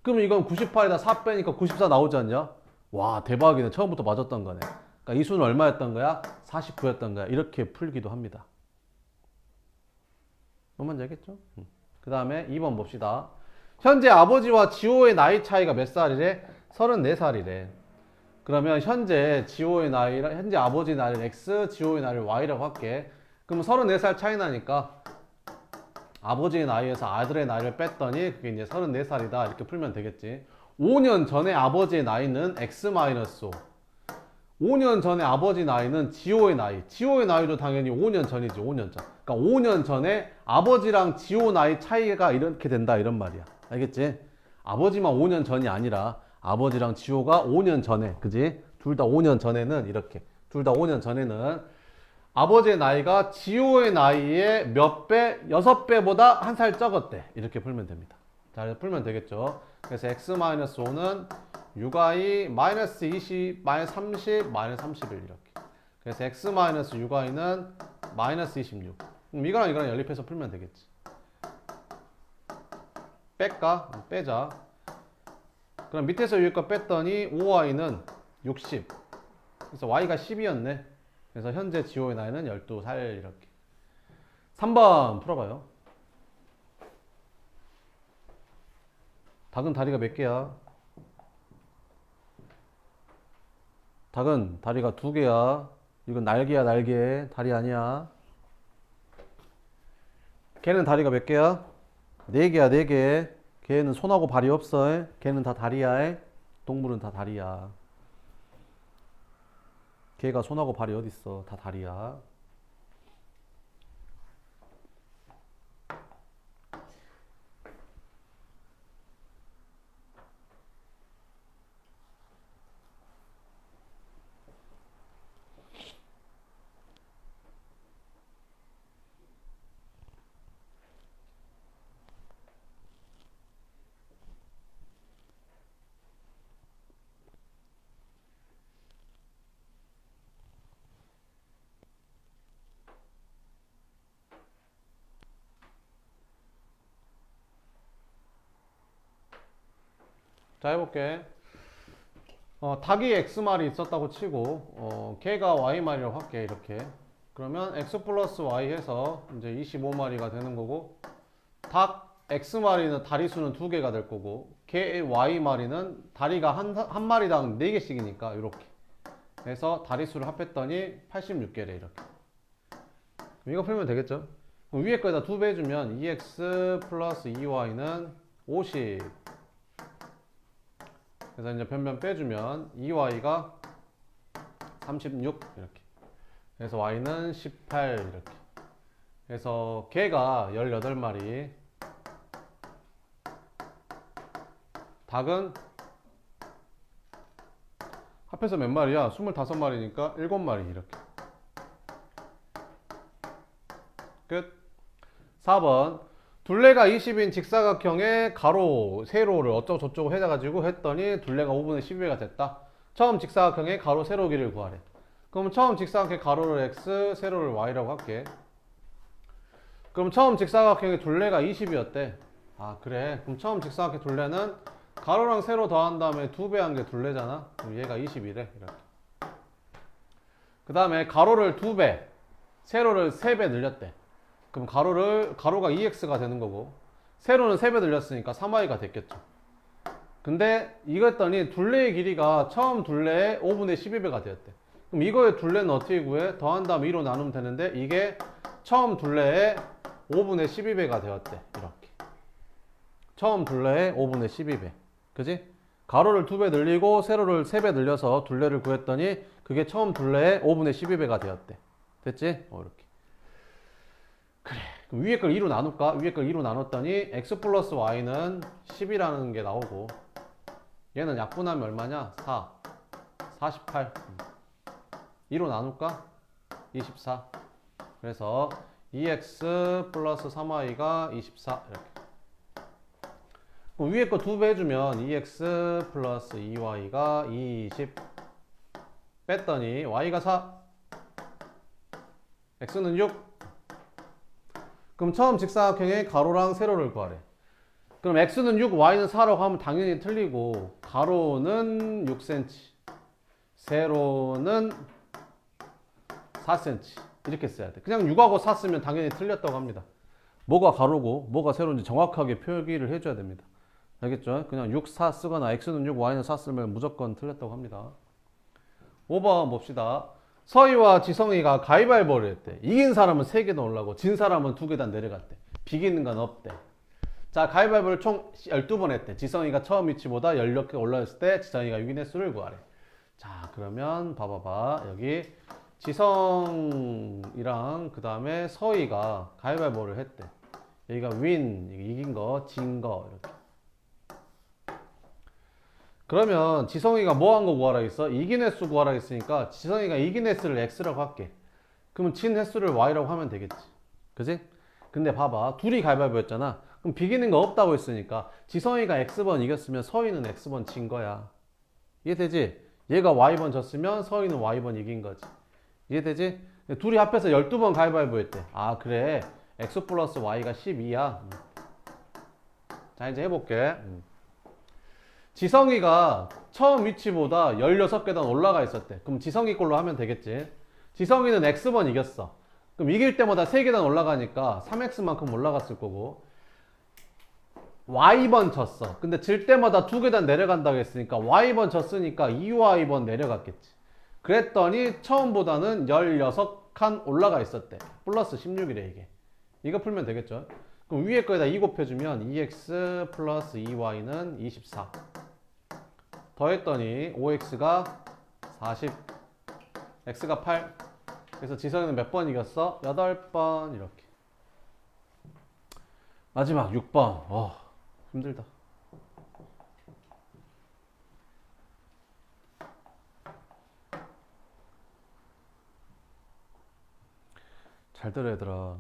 그럼 이건 98에다 4 빼니까 94 나오지 않냐? 와 대박이네. 처음부터 맞았던 거네. 그러니까 이 수는 얼마였던 거야? 49였던 거야. 이렇게 풀기도 합니다. 뭔지 알겠죠? 그 다음에 2번 봅시다. 현재 아버지와 지호의 나이 차이가 몇 살이래? 34살이래. 그러면 현재 지호의 나이, 현재 아버지 나이를 X, 지호의 나이를 Y라고 할게. 그럼 34살 차이 나니까 아버지의 나이에서 아들의 나이를 뺐더니 그게 이제 34살이다. 이렇게 풀면 되겠지. 5년 전에 아버지의 나이는 X-5. 5년 전에 아버지 나이는 지호의 나이. 지호의 나이도 당연히 5년 전이지. 5년 전. 그러니까 5년 전에 아버지랑 지호 나이 차이가 이렇게 된다. 이런 말이야. 알겠지? 아버지만 5년 전이 아니라 아버지랑 지호가 5년 전에. 그지? 둘 다 5년 전에는 이렇게. 둘 다 5년 전에는 아버지의 나이가 지호의 나이의 몇 배? 6배보다 한 살 적었대. 이렇게 풀면 됩니다. 자, 풀면 되겠죠. 그래서 X-5는 6i, 마이너스 20, 마이너스 30, 마이너스 31 이렇게. 그래서 X-6i는 마이너스 26. 이거랑 이거랑 연립해서 풀면 되겠지. 뺄까? 빼자. 그럼 밑에서 위에 거 뺐더니 5i는 60. 그래서 y가 10이었네. 그래서 현재 지호의 나이는 12살 이렇게. 3번 풀어봐요. 닭은 다리가 몇 개야? 닭은 다리가 2개야. 이건 날개야 날개. 다리 아니야. 개는 다리가 몇 개야? 4개야 4개. 개는 손하고 발이 없어. 개는 다 다리야. 동물은 다 다리야. 개가 손하고 발이 어딨어. 다 다리야. 자 해볼게. 닭이 X마리 있었다고 치고 개가 Y마리라고 할게. 이렇게. 그러면 X 플러스 Y 해서 이제 25마리가 되는 거고, 닭 X마리는 다리수는 2개가 될 거고, 개 Y마리는 다리가 한 마리당 4개씩이니까 이렇게 해서 다리수를 합했더니 86개래. 이렇게. 이거 풀면 되겠죠? 그럼 위에 거에다 2배 해주면 2X 플러스 2Y는 50. 그래서 이제 변변 빼주면 2y가 36 이렇게. 그래서 y는 18 이렇게. 그래서 개가 18마리, 닭은 합해서 몇 마리야? 25마리니까 7마리 이렇게. 끝. 4번. 둘레가 20인 직사각형의 가로, 세로를 어쩌고저쩌고 해가지고 했더니 둘레가 5분의 12배가 됐다. 처음 직사각형의 가로, 세로 길이를 구하래. 그럼 처음 직사각형의 가로를 x, 세로를 y라고 할게. 그럼 처음 직사각형의 둘레가 20이었대. 아 그래. 그럼 처음 직사각형 둘레는 가로랑 세로 더한 다음에 2배 한 게 둘레잖아. 그럼 얘가 20이래. 이렇게. 그 다음에 가로를 2배, 세로를 3배 늘렸대. 그럼 가로가 2x가 되는 거고, 세로는 3배 늘렸으니까 3y가 됐겠죠. 근데 이거 했더니 둘레의 길이가 처음 둘레의 5분의 12배가 되었대. 그럼 이거의 둘레는 어떻게 구해? 더한 다음 2로 나누면 되는데 이게 처음 둘레의 5분의 12배가 되었대. 이렇게. 처음 둘레의 5분의 12배. 그지? 가로를 2배 늘리고 세로를 3배 늘려서 둘레를 구했더니 그게 처음 둘레의 5분의 12배가 되었대. 됐지? 이렇게. 그래. 그럼 위에 걸 2로 나눌까? 위에 걸 2로 나눴더니 x 플러스 y는 10이라는 게 나오고 얘는 약분하면 얼마냐? 4. 48. 2로 나눌까? 24. 그래서 2x 플러스 3y가 24 이렇게. 그럼 위에 거 2배 해주면 2x 플러스 2y가 20 뺐더니 y가 4 x는 6. 그럼 처음 직사각형의 가로랑 세로를 구하래. 그럼 x는 6, y는 4라고 하면 당연히 틀리고 가로는 6cm, 세로는 4cm 이렇게 써야 돼. 그냥 6하고 4 쓰면 당연히 틀렸다고 합니다. 뭐가 가로고 뭐가 세로인지 정확하게 표기를 해줘야 됩니다. 알겠죠? 그냥 6, 4 쓰거나 x는 6, y는 4 쓰면 무조건 틀렸다고 합니다. 5번 봅시다. 서희와 지성이가 가위바위보를 했대. 이긴 사람은 3계단 올라가고 진 사람은 2계단 내려갔대. 비기는 건 없대. 자, 가위바위보를 총 12번 했대. 지성이가 처음 위치보다 16개 올라갔을 때 지성이가 이긴 횟수를 구하래. 자, 그러면 봐봐봐. 여기 지성이랑 그 다음에 서희가 가위바위보를 했대. 여기가 윈, 이긴 거, 진 거 이렇게. 그러면 지성이가 뭐 한 거 구하라 했어? 이긴 횟수 구하라 했으니까 지성이가 이긴 횟수를 x라고 할게. 그러면 진 횟수를 y라고 하면 되겠지. 그지? 근데 봐봐. 둘이 가위바위보 했잖아. 그럼 비기는 거 없다고 했으니까 지성이가 x번 이겼으면 서희는 x번 진 거야. 이해되지? 얘가 y번 졌으면 서희는 y번 이긴 거지. 이해되지? 둘이 합해서 12번 가위바위보 했대. 아, 그래. x 플러스 y가 12야. 자, 이제 해볼게. 지성이가 처음 위치보다 16계단 올라가 있었대. 그럼 지성이 걸로 하면 되겠지. 지성이는 x번 이겼어. 그럼 이길 때마다 3계단 올라가니까 3x만큼 올라갔을 거고 y번 졌어. 근데 질 때마다 2계단 내려간다고 했으니까 y번 졌으니까 2y번 내려갔겠지. 그랬더니 처음보다는 16칸 올라가 있었대. 플러스 16이래 이게. 이거 풀면 되겠죠. 그럼 위에 거에다 2 곱해주면 2x 플러스 2y는 24. 더했더니 5x가 40, x가 8. 그래서 지성이는 몇 번 이겼어? 8번 이렇게. 마지막 6번. 힘들다. 잘 들어 얘들아.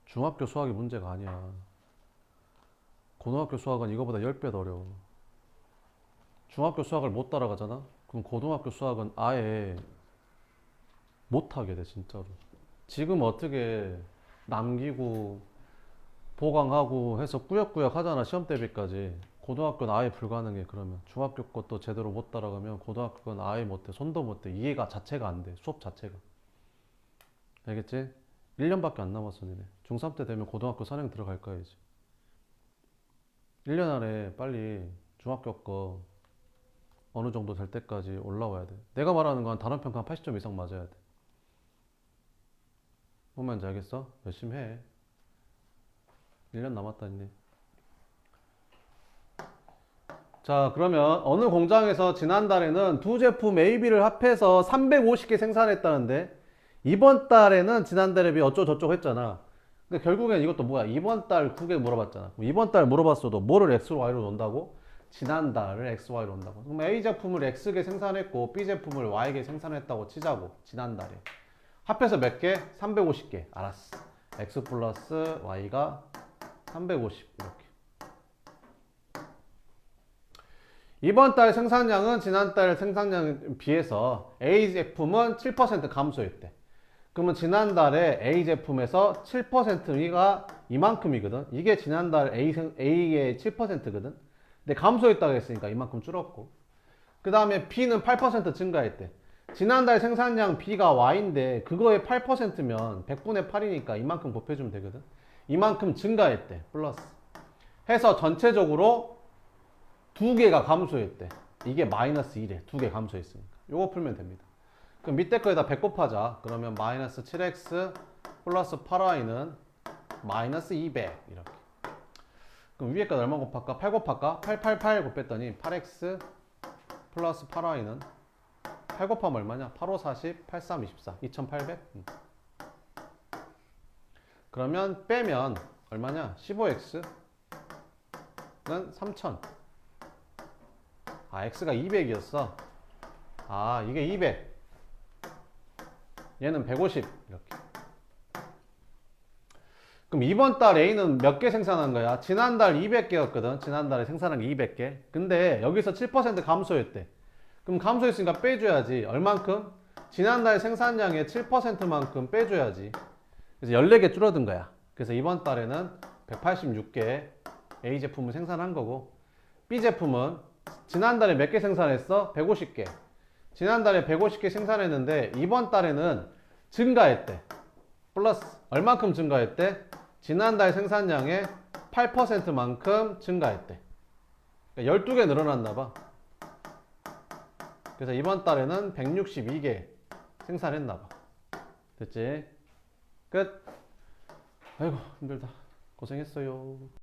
중학교 수학이 문제가 아니야. 고등학교 수학은 이거보다 10배 더 어려워. 중학교 수학을 못 따라가잖아? 그럼 고등학교 수학은 아예 못하게 돼 진짜로. 지금 어떻게 남기고 보강하고 해서 꾸역꾸역 하잖아 시험 대비까지. 고등학교는 아예 불가능해. 그러면 중학교 것도 제대로 못 따라가면 고등학교 건 아예 못해. 손도 못해. 이해가 자체가 안 돼. 수업 자체가. 알겠지? 1년밖에 안 남았어 니네. 중3 때 되면 고등학교 선행 들어갈 거야 이제. 1년 안에 빨리 중학교 거 어느 정도 될 때까지 올라와야 돼. 내가 말하는 건 단원평가 80점 이상 맞아야 돼. 뭔 말인지 알겠어? 열심히 해. 1년 남았다니. 자, 그러면 어느 공장에서 지난달에는 두 제품 A, B를 합해서 350개 생산했다는데 이번 달에는 지난달에 비해 어쩌고저쩌고 했잖아. 근데 결국엔 이것도 뭐야? 이번 달 9개 물어봤잖아. 이번 달 물어봤어도 뭐를 X로 Y로 놓는다고? 지난달을 X, Y로 놓는다고. 그럼 A 제품을 X개 생산했고 B 제품을 Y개 생산했다고 치자고. 지난달에. 합해서 몇 개? 350개. 알았어. X 플러스 Y가 350 이렇게. 이번 달 생산량은 지난달 생산량에 비해서 A 제품은 7% 감소했대. 그러면 지난달에 A 제품에서 7%가 이만큼이거든. 이게 지난달 A의 7%거든. 근데 감소했다고 했으니까 이만큼 줄었고. 그 다음에 B는 8% 증가했대. 지난달 생산량 B가 Y인데 그거의 8%면 100분의 8이니까 이만큼 곱해주면 되거든. 이만큼 증가했대. 플러스. 해서 전체적으로 2개가 감소했대. 이게 마이너스 1에 2개 감소했으니까. 요거 풀면 됩니다. 그럼 밑에 거에다 100 곱하자. 그러면 마이너스 7x 플러스 8y는 마이너스 200 이렇게. 그럼 위에 거 얼마 곱할까? 8 곱할까? 888 곱했더니 8x 플러스 8y는 8 곱하면 얼마냐? 8, 5, 40, 8, 3, 24 2800. 그러면 빼면 얼마냐? 15x는 3000. 아, x가 200이었어. 아, 이게 200. 얘는 150. 이렇게. 그럼 이번 달 A는 몇 개 생산한 거야? 지난달 200개였거든. 지난달에 생산한 게 200개. 근데 여기서 7% 감소했대. 그럼 감소했으니까 빼줘야지. 얼만큼? 지난달 생산량의 7%만큼 빼줘야지. 그래서 14개 줄어든 거야. 그래서 이번 달에는 186개 A 제품을 생산한 거고, B 제품은 지난달에 몇 개 생산했어? 150개. 지난달에 150개 생산했는데 이번 달에는 증가했대. 플러스 얼만큼 증가했대? 지난달 생산량의 8%만큼 증가했대. 그러니까 12개 늘어났나 봐. 그래서 이번 달에는 162개 생산했나 봐. 됐지? 끝. 아이고 힘들다. 고생했어요.